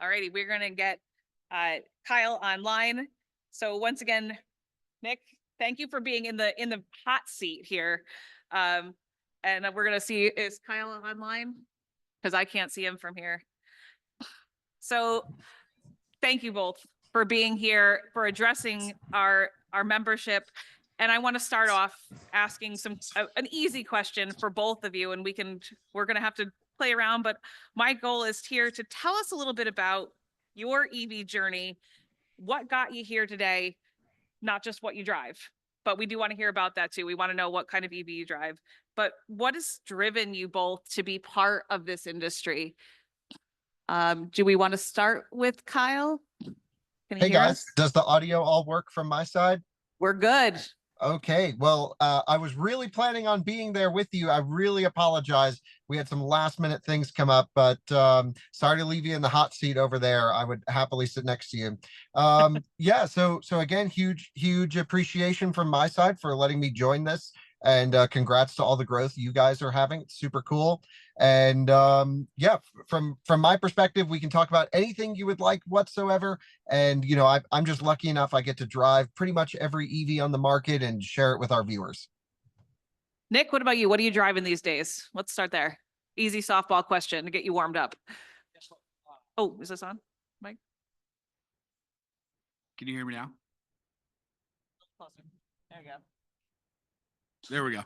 Alrighty, we're gonna get Kyle online. So once again, Nick, thank you for being in the hot seat here. And we're gonna see, is Kyle online? Because I can't see him from here. So thank you both for being here, for addressing our membership. And I want to start off asking an easy question for both of you, and we're going to have to play around, but my goal is here to tell us a little bit about your EV journey, what got you here today, not just what you drive, but we do want to hear about that too. We want to know what kind of EV you drive, but what has driven you both to be part of this industry? Do we want to start with Kyle? Can you Hey hear guys, us? does the audio all work from my side? We're good. Okay, well, I was really planning on being there with you. I really apologize. We had some last minute things come up, but sorry to leave you in the hot seat over there. I would happily sit next to you. Yeah, so again, huge appreciation from my side for letting me join this. And congrats to all the growth you guys are having. It's super cool. And yeah, from my perspective, we can talk about anything you would like whatsoever. And, you know, I'm just lucky enough I get to drive pretty much every EV on the market and share it with our viewers. Nick, what about you? What are you driving these days? Let's start there. Easy softball question to get you warmed up. Oh, is this on, Mike? Can you hear me now? There you go. There we go.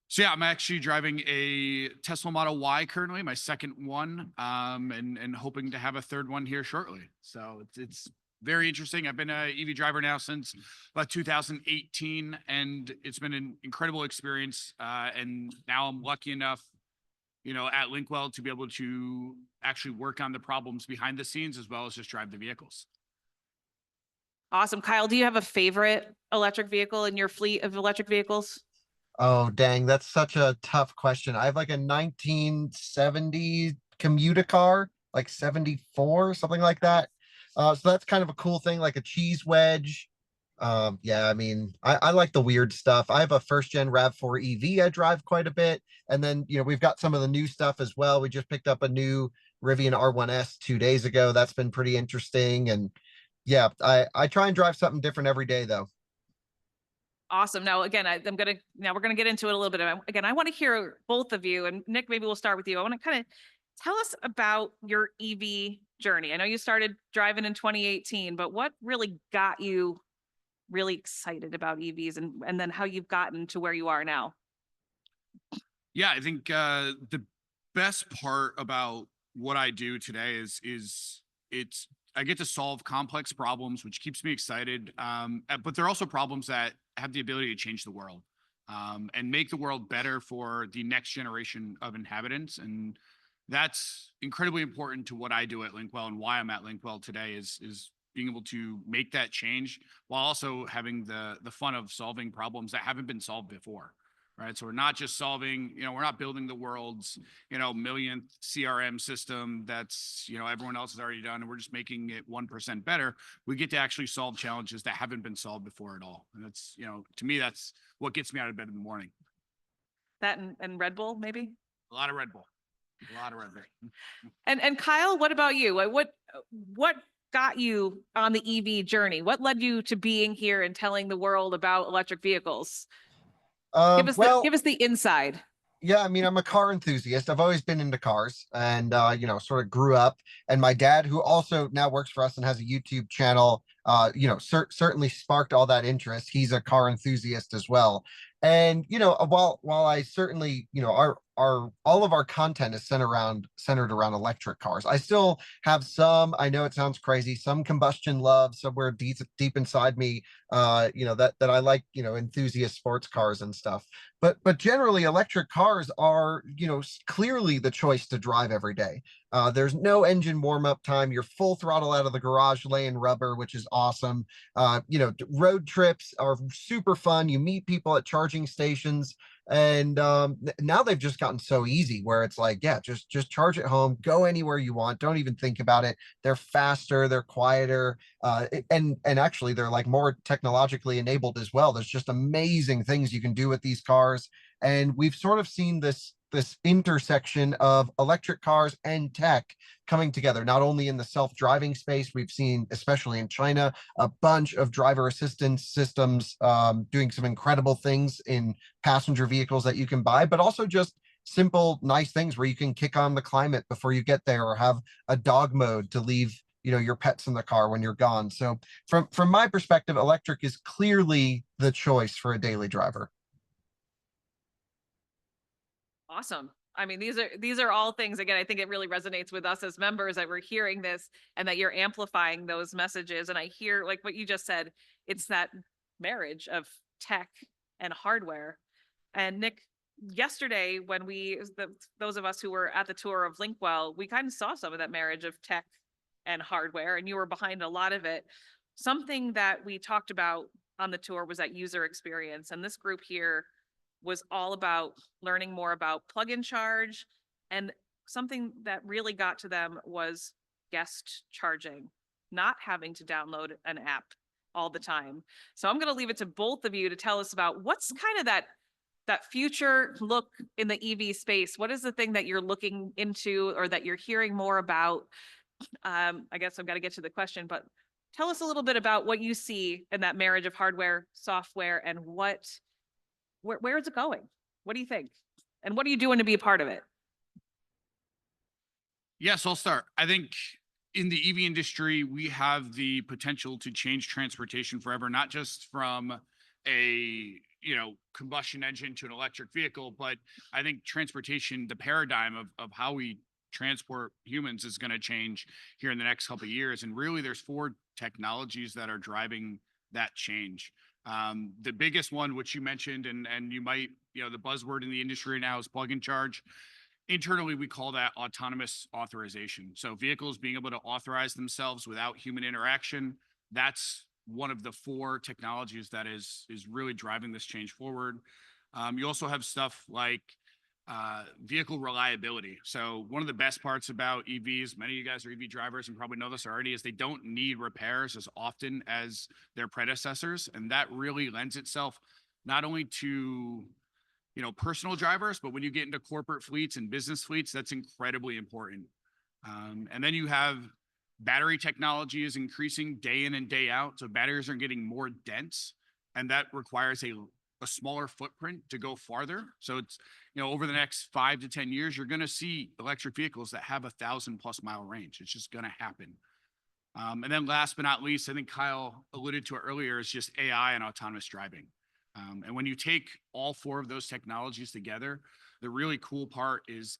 So yeah, I'm actually driving a Tesla Model Y currently, my second one, and hoping to have a third one here shortly. So it's very interesting. I've been an EV driver now since about 2018, and it's been an incredible experience. And now I'm lucky enough, you know, at Lynkwell to be able to actually work on the problems behind the scenes as well as just drive the vehicles. Awesome. Kyle, do you have a favorite electric vehicle in your fleet of electric vehicles? Oh, dang, that's such a tough question. I have like a 1970 commuter car, like 74, something like that. So that's kind of a cool thing, like a cheese wedge. Yeah, I mean, I like the weird stuff. I have a first gen RAV4 EV I drive quite a bit. And then, you know, we've got some of the new stuff as well. We just picked up a new Rivian R1S 2 days ago. That's been pretty interesting. And yeah, I try and drive something different every day though. Awesome. Now, again, we're gonna get into it a little bit. Again, I want to hear both of you, and Nick, maybe we'll start with you. I want to kind of tell us about your EV journey. I know you started driving in 2018, but what really got you really excited about EVs, and then how you've gotten to where you are now? Yeah, I think the best part about what I do today is I get to solve complex problems, which keeps me excited. But they're also problems that have the ability to change the world and make the world better for the next generation of inhabitants. And that's incredibly important to what I do at Lynkwell, and why I'm at Lynkwell today is being able to make that change while also having the fun of solving problems that haven't been solved before. Right. So we're not just solving, you know, we're not building the world's, you know, millionth CRM system that's, you know, everyone else has already done, and we're just making it 1% better. We get to actually solve challenges that haven't been solved before at all. And that's, you know, to me, that's what gets me out of bed in the morning. That and Red Bull, maybe? A lot of Red Bull. A lot of Red Bull. And Kyle, what about you? What got you on the EV journey? What led you to being here and telling the world about electric vehicles? Give us the inside. Yeah, I mean, I'm a car enthusiast. I've always been into cars, and you know, sort of grew up. And my dad, who also now works for us and has a YouTube channel, you know, certainly sparked all that interest. He's a car enthusiast as well. And you know, while I certainly, you know, all of our content is centered around electric cars. I still have some, I know it sounds crazy, some combustion love somewhere deep inside me, you know, that I like, you know, enthusiast sports cars and stuff. But generally electric cars are, you know, clearly the choice to drive every day. There's no engine warm-up time. You're full throttle out of the garage laying rubber, which is awesome. You know, road trips are super fun. You meet people at charging stations. And now they've just gotten so easy where it's like, yeah, just charge at home, go anywhere you want, don't even think about it. They're faster, they're quieter, and actually they're like more technologically enabled as well. There's just amazing things you can do with these cars. And we've sort of seen this this intersection of electric cars and tech coming together, not only in the self-driving space. We've seen, especially in China, a bunch of driver assistance systems doing some incredible things in passenger vehicles that you can buy, but also just simple, nice things where you can kick on the climate before you get there, or have a dog mode to leave, you know, your pets in the car when you're gone. So from my perspective, electric is clearly the choice for a daily driver. Awesome. I mean, these are all things, again, I think it really resonates with us as members that we're hearing this and that you're amplifying those messages. And I hear, like what you just said, it's that marriage of tech and hardware. And Nick, yesterday when those of us who were at the tour of Lynkwell, we kind of saw some of that marriage of tech and hardware, and you were behind a lot of it. Something that we talked about on the tour was that user experience. And this group here was all about learning more about plug-in charge, and something that really got to them was guest charging, not having to download an app all the time. So I'm going to leave it to both of you to tell us about what's kind of that future look in the EV space. What is the thing that you're looking into or that you're hearing more about? I guess I've got to get to the question, but tell us a little bit about what you see in that marriage of hardware, software, and where is it going? What do you think? And what are you doing to be a part of it? Yes, I'll start. I think in the EV industry, we have the potential to change transportation forever, not just from a combustion engine to an electric vehicle, but I think transportation, the paradigm of how we transport humans is going to change here in the next couple of years. And really, there's 4 technologies that are driving that change. The biggest one, which you mentioned, and you might, the buzzword in the industry now is plug and charge. Internally, we call that autonomous authorization. So vehicles being able to authorize themselves without human interaction. That's one of the 4 technologies that is really driving this change forward. You also have stuff like vehicle reliability. So one of the best parts about EVs, many of you guys are EV drivers and probably know this already, is they don't need repairs as often as their predecessors. And that really lends itself not only to, personal drivers, but when you get into corporate fleets and business fleets, that's incredibly important. And then you have battery technology is increasing day in and day out. So batteries are getting more dense, and that requires a smaller footprint to go farther. So it's, over the next 5 to 10 years, you're going to see electric vehicles that have 1,000+ mile range. It's just going to happen. And then last but not least, I think Kyle alluded to it earlier, is just AI and autonomous driving. And when you take all 4 of those technologies together, the really cool part is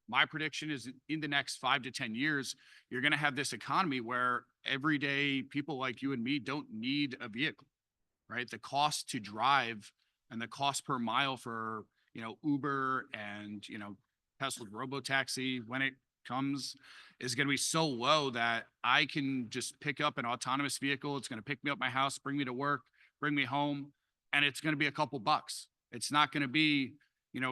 my prediction is in the next 5 to 10 years, you're going to have this economy where everyday people like you and me don't need a vehicle, right? The cost to drive and the cost per mile for, Uber and, Tesla's robotaxi, when it comes, is going to be so low that I can just pick up an autonomous vehicle. It's going to pick me up my house, bring me to work, bring me home, and it's going to be a couple bucks. It's not going to be,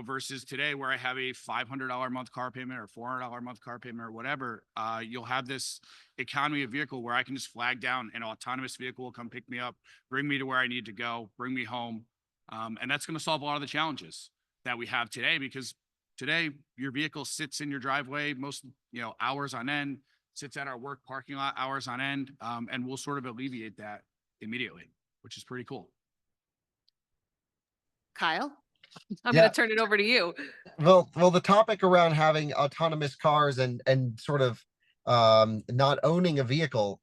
versus today where I have a $500 a month car payment or $400 a month car payment or whatever. You'll have this economy of vehicle where I can just flag down an autonomous vehicle will come pick me up, bring me to where I need to go, bring me home. And that's going to solve a lot of the challenges that we have today, because today your vehicle sits in your driveway most, hours on end, sits at our work parking lot hours on end. And we'll sort of alleviate that immediately, which is pretty cool. Kyle, I'm Yeah. going to turn it over to you. Well, the topic around having autonomous cars and sort of not owning a vehicle,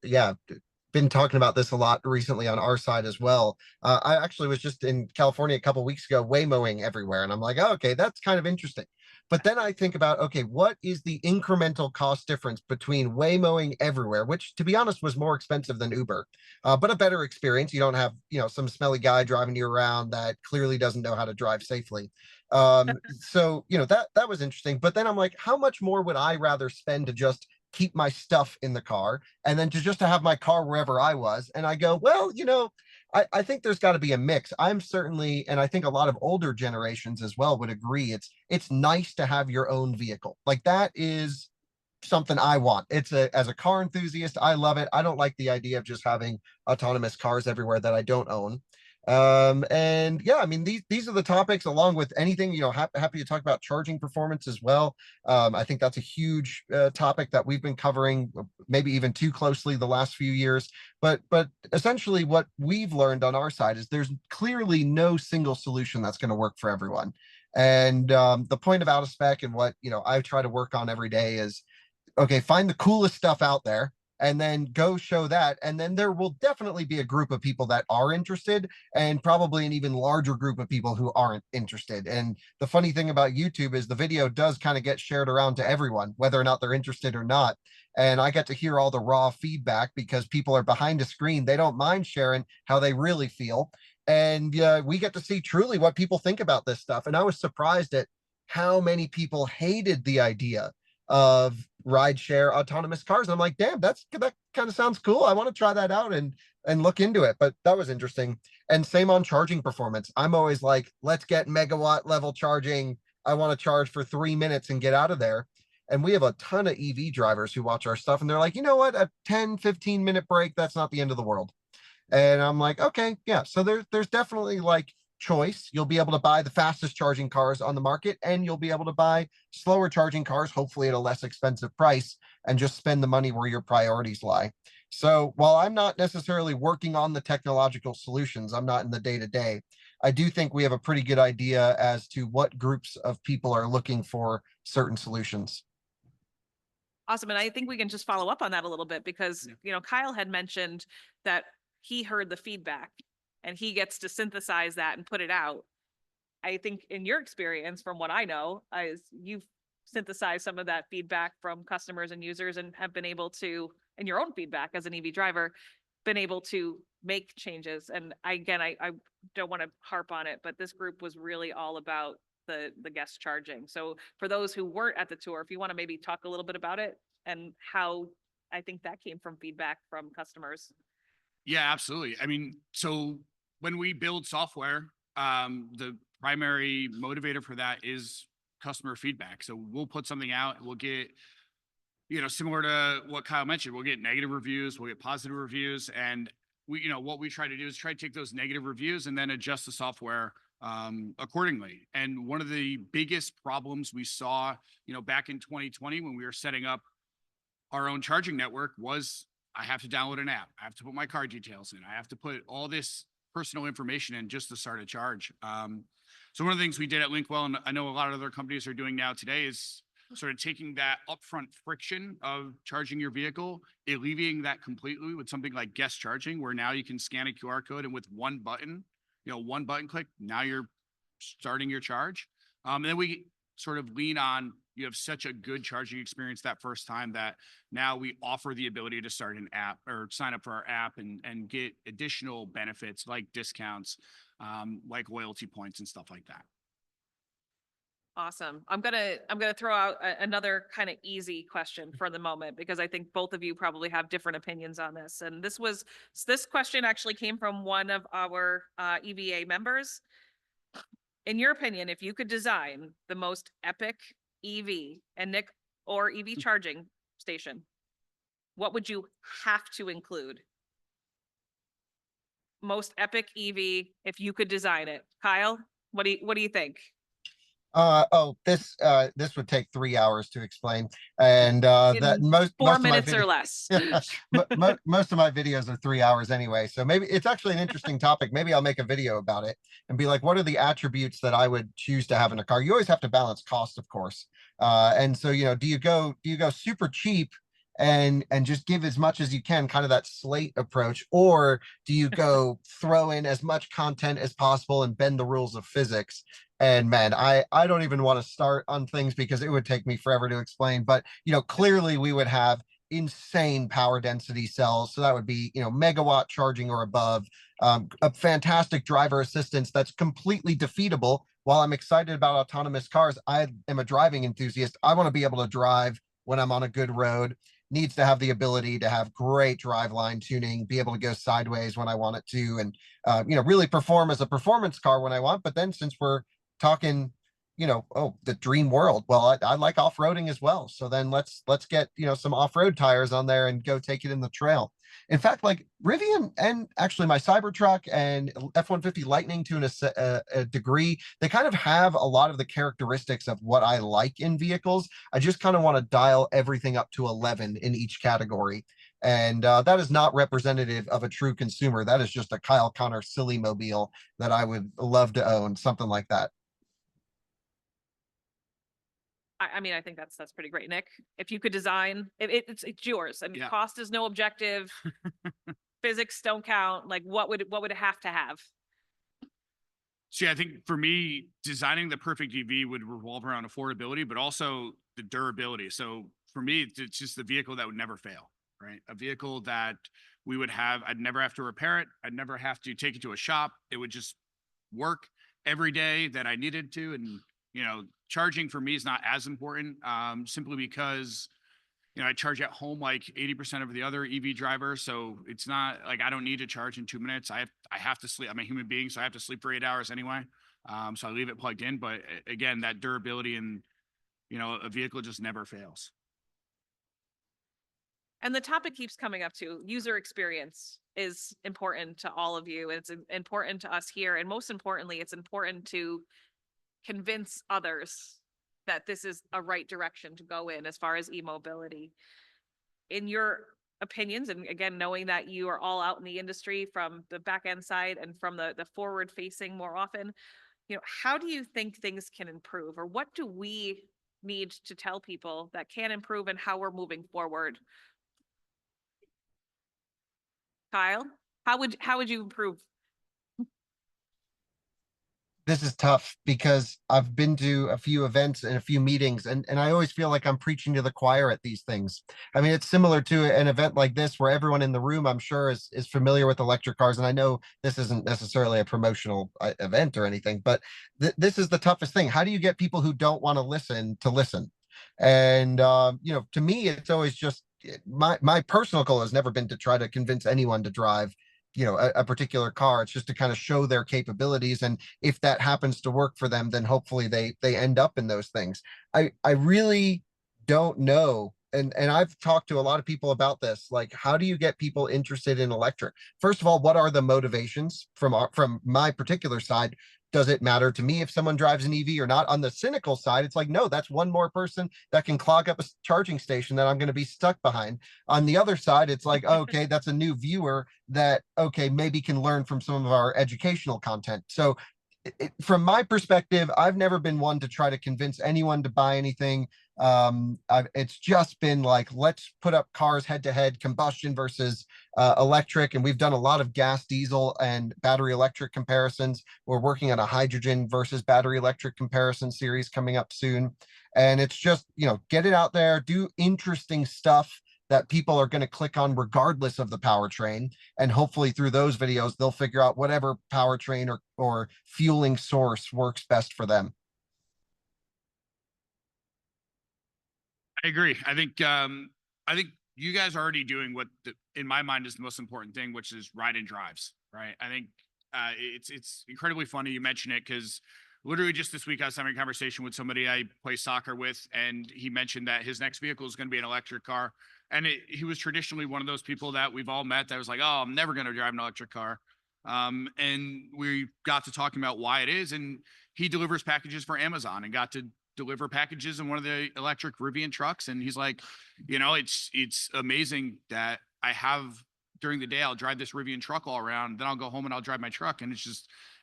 been talking about this a lot recently on our side as well. I actually was just in California a couple of weeks ago, waymoing everywhere, and I'm like, oh, okay, that's kind of interesting. But then I think about, okay, what is the incremental cost difference between waymoing everywhere, which to be honest was more expensive than Uber, but a better experience. You don't have, some smelly guy driving you around that clearly doesn't know how to drive safely. So, that was interesting. But then I'm like, how much more would I rather spend to just keep my stuff in the car and then to have my car wherever I was? And I go, well, I think there's got to be a mix. I'm certainly, and I think a lot of older generations as well would agree, it's nice to have your own vehicle. Like that is something I want. As a car enthusiast, I love it. I don't like the idea of just having autonomous cars everywhere that I don't own. And yeah, I mean, these are the topics, along with anything, happy to talk about charging performance as well. I think that's a huge topic that we've been covering, maybe even too closely the last few years. But essentially what we've learned on our side is there's clearly no single solution that's going to work for everyone. And the point of out of spec and what, I try to work on every day is, okay, find the coolest stuff out there and then go show that. And then there will definitely be a group of people that are interested, and probably an even larger group of people who aren't interested. And the funny thing about YouTube is the video does kind of get shared around to everyone, whether or not they're interested or not. And I get to hear all the raw feedback because people are behind a screen. They don't mind sharing how they really feel. And we get to see truly what people think about this stuff. And I was surprised at how many people hated the idea of rideshare autonomous cars. And I'm like, damn, that kind of sounds cool. I want to try that out and look into it. But that was interesting. And same on charging performance. I'm always like, let's get megawatt level charging. I want to charge for 3 minutes and get out of there. And we have a ton of EV drivers who watch our stuff, and they're like, you know what, a 10-15 minute break, that's not the end of the world. And I'm like, okay, yeah. So there's definitely like choice. You'll be able to buy the fastest charging cars on the market, and you'll be able to buy slower charging cars, hopefully at a less expensive price, and just spend the money where your priorities lie. So while I'm not necessarily working on the technological solutions, I'm not in the day-to-day, I do think we have a pretty good idea as to what groups of people are looking for certain solutions. Awesome. And I think we can just follow up on that a little bit because, Kyle had mentioned that he heard the feedback and he gets to synthesize that and put it out. I think in your experience, from what I know, is you've synthesized some of that feedback from customers and users and have been able to, in your own feedback as an EV driver, been able to make changes. And I don't want to harp on it, but this group was really all about the guest charging. So for those who weren't at the tour, if you want to maybe talk a little bit about it and how I think that came from feedback from customers. Yeah, absolutely. I mean, so when we build software, the primary motivator for that is customer feedback. So we'll put something out, we'll get, similar to what Kyle mentioned, we'll get negative reviews, we'll get positive reviews. And what we try to do is try to take those negative reviews and then adjust the software accordingly. And one of the biggest problems we saw, back in 2020 when we were setting up our own charging network was I have to download an app. I have to put my card details in. I have to put all this personal information in just to start a charge. So one of the things we did at Lynkwell, and I know a lot of other companies are doing now today, is sort of taking that upfront friction of charging your vehicle, alleviating that completely with something like guest charging, where now you can scan a QR code and with one button click, now you're starting your charge. And then we sort of lean on, you have such a good charging experience that first time that now we offer the ability to start an app or sign up for our app and get additional benefits like discounts, like loyalty points and stuff like that. Awesome. I'm gonna throw out another kind of easy question for the moment because I think both of you probably have different opinions on this. And this question actually came from one of our EVA members. In your opinion, if you could design the most epic EV or EV charging station, what would you have to include? Most epic EV, if you could design it. Kyle, what do you think? This would take 3 hours to explain, and that In most 4 of my minutes or less. most of my videos are 3 hours anyway. So maybe it's actually an interesting topic. Maybe I'll make a video about it and be like, what are the attributes that I would choose to have in a car? You always have to balance cost, of course. And so, do you go super cheap and just give as much as you can, kind of that slate approach, or do you go throw in as much content as possible and bend the rules of physics? And man, I don't even want to start on things because it would take me forever to explain. But clearly we would have insane power density cells, so that would be megawatt charging or above. A fantastic driver assistance that's completely defeatable. While I'm excited about autonomous cars, I am a driving enthusiast. I want to be able to drive when I'm on a good road. Needs to have the ability to have great driveline tuning, be able to go sideways when I want it to, and really perform as a performance car when I want. But then since we're talking oh, the dream world. Well, I like off-roading as well. So then let's get, some off-road tires on there and go take it in the trail. In fact, like Rivian and actually my Cybertruck and F-150 Lightning to a degree, they kind of have a lot of the characteristics of what I like in vehicles. I just kind of want to dial everything up to 11 in each category. And that is not representative of a true consumer. That is just a Kyle Connor silly mobile that I would love to own, something like that. I mean, I think that's pretty great, Nick. If you could design, it's yours. I mean, Yeah. cost is no objective. Physics don't count. Like, what would it have to have? See, I think for me, designing the perfect EV would revolve around affordability, but also the durability. So for me, it's just the vehicle that would never fail, right? A vehicle that we would have, I'd never have to repair it. I'd never have to take it to a shop. It would just work every day that I needed to. And, charging for me is not as important, simply because I charge at home like 80% of the other EV drivers. So it's not like I don't need to charge in 2 minutes. I have to sleep. I'm a human being, so I have to sleep for 8 hours anyway. So I leave it plugged in. But again, that durability and a vehicle just never fails. And the topic keeps coming up too. User experience is important to all of you. It's important to us here. And most importantly, it's important to convince others that this is a right direction to go in as far as e-mobility. In your opinions, and again, knowing that you are all out in the industry from the back end side and from the forward facing more often, how do you think things can improve, or what do we need to tell people that can improve and how we're moving forward? Kyle, how would you improve? This is tough because I've been to a few events and a few meetings, and I always feel like I'm preaching to the choir at these things. I mean, it's similar to an event like this where everyone in the room, I'm sure, is familiar with electric cars. And I know this isn't necessarily a promotional event or anything, but this is the toughest thing. How do you get people who don't want to listen to listen? And to me, it's always just my personal goal has never been to try to convince anyone to drive a particular car. It's just to kind of show their capabilities, and if that happens to work for them, then hopefully they end up in those things. I really don't know, and I've talked to a lot of people about this. Like, how do you get people interested in electric? First of all, what are the motivations from my particular side? Does it matter to me if someone drives an EV or not? On the cynical side, it's like, no, that's one more person that can clog up a charging station that I'm going to be stuck behind. On the other side, it's like, okay, that's a new viewer that, okay, maybe can learn from some of our educational content. So from my perspective, I've never been one to try to convince anyone to buy anything. It's just been like, let's put up cars head to head, combustion versus electric. And we've done a lot of gas, diesel, and battery electric comparisons. We're working on a hydrogen versus battery electric comparison series coming up soon. And it's just, get it out there, do interesting stuff that people are going to click on regardless of the powertrain. And hopefully through those videos, they'll figure out whatever powertrain or fueling source works best for them. I agree. I think you guys are already doing what in my mind is the most important thing, which is ride and drives, right? I think it's incredibly funny you mention it, because literally just this week I was having a conversation with somebody I play soccer with, and he mentioned that his next vehicle is going to be an electric car. And he was traditionally one of those people that we've all met that was like, oh, I'm never going to drive an electric car. And we got to talking about why it is. And he delivers packages for Amazon and got to deliver packages in one of the electric Rivian trucks. And he's like, it's amazing that I have during the day, I'll drive this Rivian truck all around, then I'll go home and I'll drive my truck. And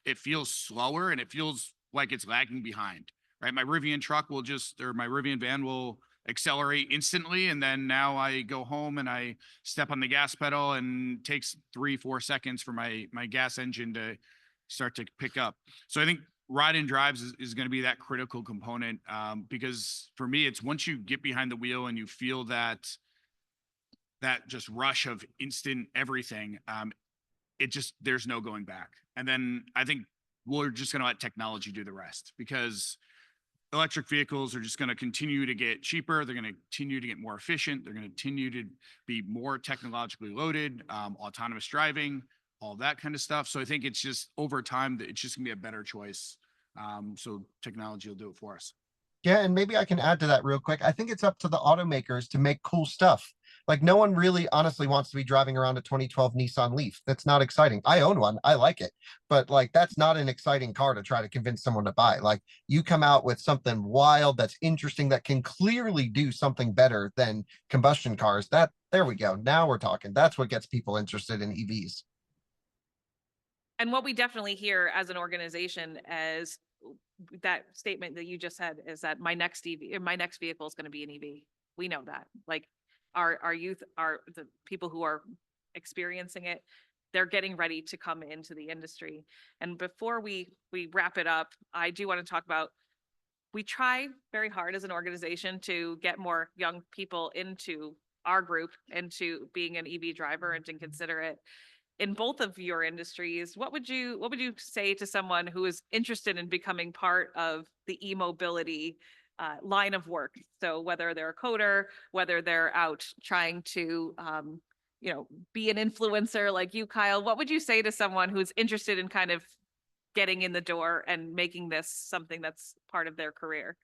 it feels slower and it feels like it's lagging behind, right? My Rivian truck my Rivian van will accelerate instantly. And then now I go home and I step on the gas pedal and it takes 3-4 seconds for my gas engine to start to pick up. So I think ride and drives is going to be that critical component, because for me, it's once you get behind the wheel and you feel that just rush of instant everything, there's no going back. And then I think we're just going to let technology do the rest, because electric vehicles are just going to continue to get cheaper. They're going to continue to get more efficient. They're going to continue to be more technologically loaded, autonomous driving, all that kind of stuff. So I think it's just over time that it's just going to be a better choice So technology will do it for us. Yeah, and maybe I can add to that real quick. I think it's up to the automakers to make cool stuff. Like no one really honestly wants to be driving around a 2012 Nissan Leaf. That's not exciting. I own one. I like it. But like that's not an exciting car to try to convince someone to buy. Like you come out with something wild that's interesting that can clearly do something better than combustion cars. That there we go. Now we're talking. That's what gets people interested in EVs. And what we definitely hear as an organization as that statement that you just said is that my next EV, my next vehicle is going to be an EV. We know that. Like our youth, are the people who are experiencing it, they're getting ready to come into the industry. And before we wrap it up, I do want to talk about, we try very hard as an organization to get more young people into our group, into being an EV driver and to consider it. In both of your industries, what would you say to someone who is interested in becoming part of the e-mobility line of work? So whether they're a coder, whether they're out trying to, be an influencer like you, Kyle, what would you say to someone who's interested in kind of getting in the door and making this something that's part of their career?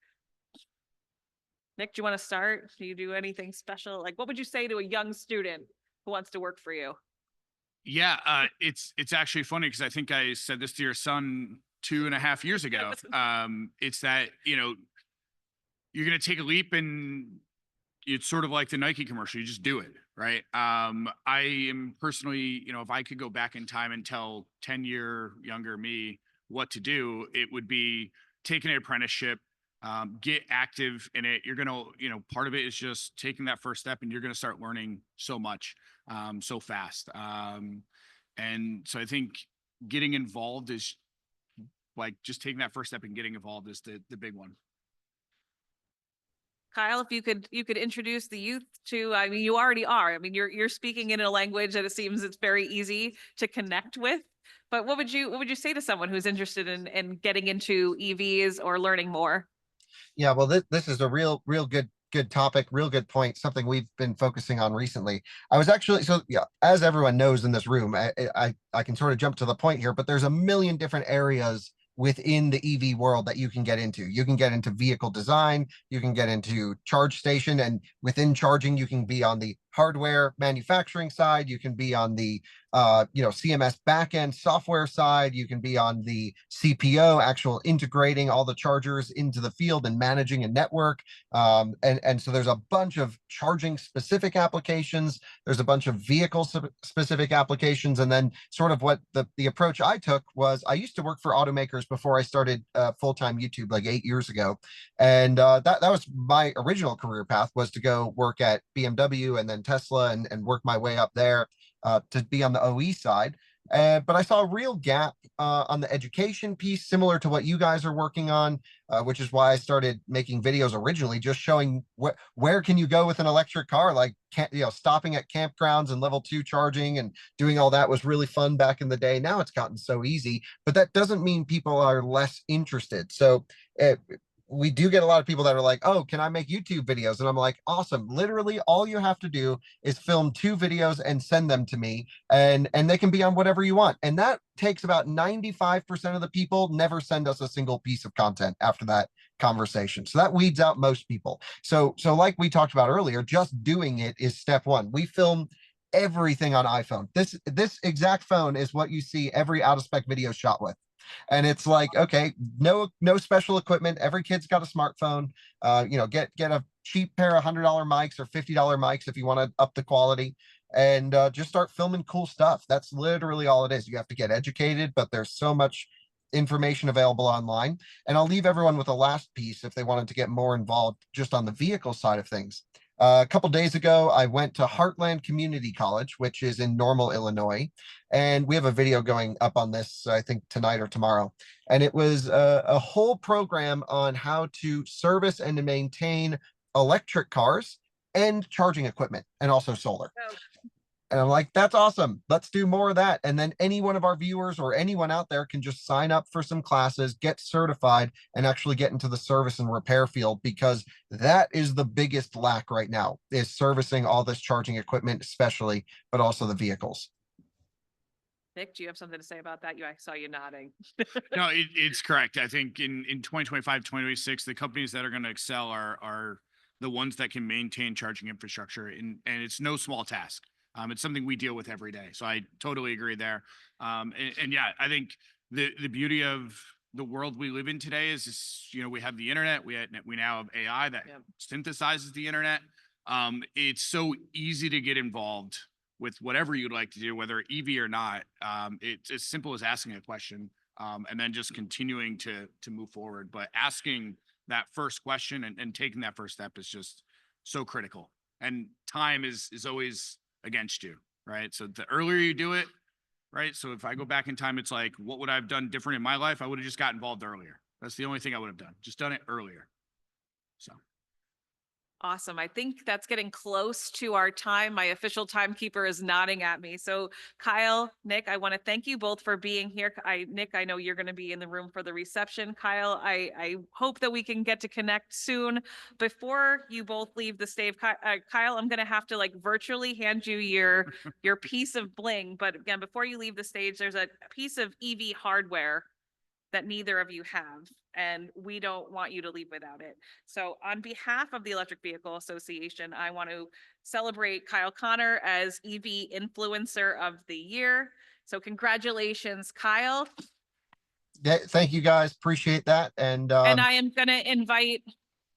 Nick, do you want to start? Do you do anything special? Like, what would you say to a young student who wants to work for you? Yeah, it's actually funny because I think I said this to your son 2.5 years ago. It's that, you're going to take a leap and it's sort of like the Nike commercial. You just do it, right? I am personally, if I could go back in time and tell 10-year younger me what to do, it would be take an apprenticeship, get active in it. You're going to, part of it is just taking that first step and you're going to start learning so much, so fast. And so I think getting involved is like just taking that first step and getting involved is the big one. Kyle, if you could introduce the youth to, I mean, you already are. I mean, you're speaking in a language that it seems it's very easy to connect with. But what would you say to someone who's interested in getting into EVs or learning more? Yeah, well, this is a real good topic, real good point, something we've been focusing on recently. I was actually, so yeah, as everyone knows in this room, I can sort of jump to the point here, but there's a million different areas within the EV world that you can get into. You can get into vehicle design, you can get into charge station, and within charging, you can be on the hardware manufacturing side, you can be on the CMS backend software side, you can be on the CPO, actual integrating all the chargers into the field and managing a network. And so there's a bunch of charging specific applications, there's a bunch of vehicle specific applications, and then sort of what the approach I took was, I used to work for automakers before I started full-time YouTube like 8 years ago. And that was my original career path, was to go work at BMW and then Tesla and work my way up there to be on the OE side. But I saw a real gap on the education piece, similar to what you guys are working on, which is why I started making videos originally, just showing where can you go with an electric car, like stopping at campgrounds and level 2 charging and doing all that was really fun back in the day. Now it's gotten so easy, but that doesn't mean people are less interested. So we do get a lot of people that are like, oh, can I make YouTube videos? And I'm like, awesome. Literally all you have to do is film 2 videos and send them to me, and they can be on whatever you want. And that takes about 95% of the people never send us a single piece of content after that conversation. So that weeds out most people. So like we talked about earlier, just doing it is step one. We film everything on iPhone. This exact phone is what you see every out of spec video shot with. And it's like, okay, no special equipment. Every kid's got a smartphone. Get a cheap pair of $100 mics or $50 mics if you want to up the quality, and just start filming cool stuff. That's literally all it is. You have to get educated, but there's so much information available online. And I'll leave everyone with a last piece if they wanted to get more involved just on the vehicle side of things. A couple days ago, I went to Heartland Community College, which is in Normal, Illinois. And we have a video going up on this, I think tonight or tomorrow. And it was a whole program on how to service and to maintain electric cars and charging equipment, and also solar. Oh. And I'm like, that's awesome. Let's do more of that. And then any one of our viewers or anyone out there can just sign up for some classes, get certified, and actually get into the service and repair field, because that is the biggest lack right now, is servicing all this charging equipment, especially, but also the vehicles. Nick, do you have something to say about that? I saw you nodding. No, it's correct. I think in 2025, 2026, the companies that are going to excel are the ones that can maintain charging infrastructure, and it's no small task. It's something we deal with every day. So I totally agree there. And yeah, I think the beauty of the world we live in today is, we have the internet, we now have AI that Yep. synthesizes the internet. It's so easy to get involved with whatever you'd like to do, whether EV or not. It's as simple as asking a question, and then just continuing to move forward. But asking that first question and taking that first step is just so critical. And time is always against you, right? So the earlier you do it, right? So if I go back in time, it's like, what would I have done different in my life? I would have just got involved earlier. That's the only thing I would have done. Just done it earlier. So. Awesome. I think that's getting close to our time. My official timekeeper is nodding at me. So Kyle, Nick, I want to thank you both for being here. Nick, I know you're going to be in the room for the reception. Kyle, I hope that we can get to connect soon. Before you both leave the stage, Kyle, I'm going to have to virtually hand you your piece of bling. But again, before you leave the stage, there's a piece of EV hardware that neither of you have, and we don't want you to leave without it. So on behalf of the Electric Vehicle Association, I want to celebrate Kyle Connor as EV Influencer of the Year. So congratulations, Kyle. Yeah, thank you guys. Appreciate that. And I am going to invite,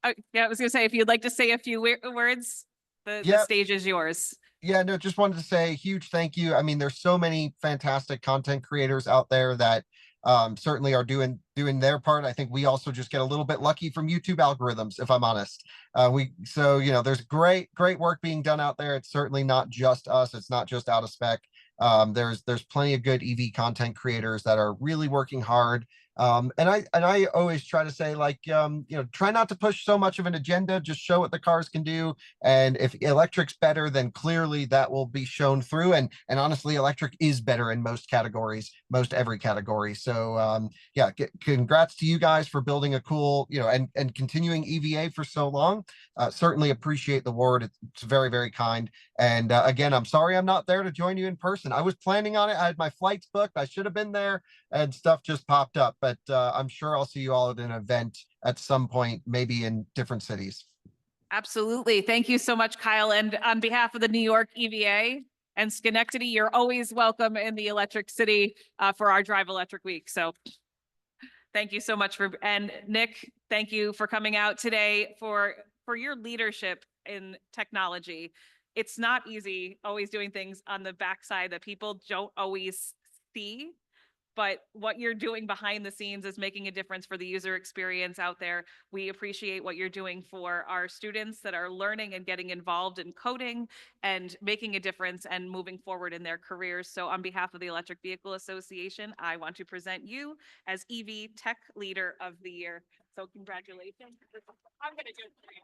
I was going to say, if you'd like to say a few words, the stage is yours. Yeah, no, just wanted to say a huge thank you. I mean, there's so many fantastic content creators out there that certainly are doing their part. I think we also just get a little bit lucky from YouTube algorithms, if I'm honest. There's great work being done out there. It's certainly not just us. It's not just out of spec. There's plenty of good EV content creators that are really working hard. And I always try to say, try not to push so much of an agenda, just show what the cars can do. And if electric's better, then clearly that will be shown through. And honestly, electric is better in most categories, most every category. So congrats to you guys for building a cool, and continuing EVA for so long. Certainly appreciate the award. It's very, very kind. And again, I'm sorry I'm not there to join you in person. I was planning on it. I had my flights booked. I should have been there, and stuff just popped up. But I'm sure I'll see you all at an event at some point, maybe in different cities. Absolutely. Thank you so much, Kyle. And on behalf of the New York EVA and Schenectady, you're always welcome in the Electric City for our Drive Electric Week. So thank you so much and Nick, thank you for coming out today for your leadership in technology. It's not easy always doing things on the backside that people don't always see, but what you're doing behind the scenes is making a difference for the user experience out there. We appreciate what you're doing for our students that are learning and getting involved in coding and making a difference and moving forward in their careers. So on behalf of the Electric Vehicle Association, I want to present you as EV Tech Leader of the Year. So congratulations. I'm going to do it for you.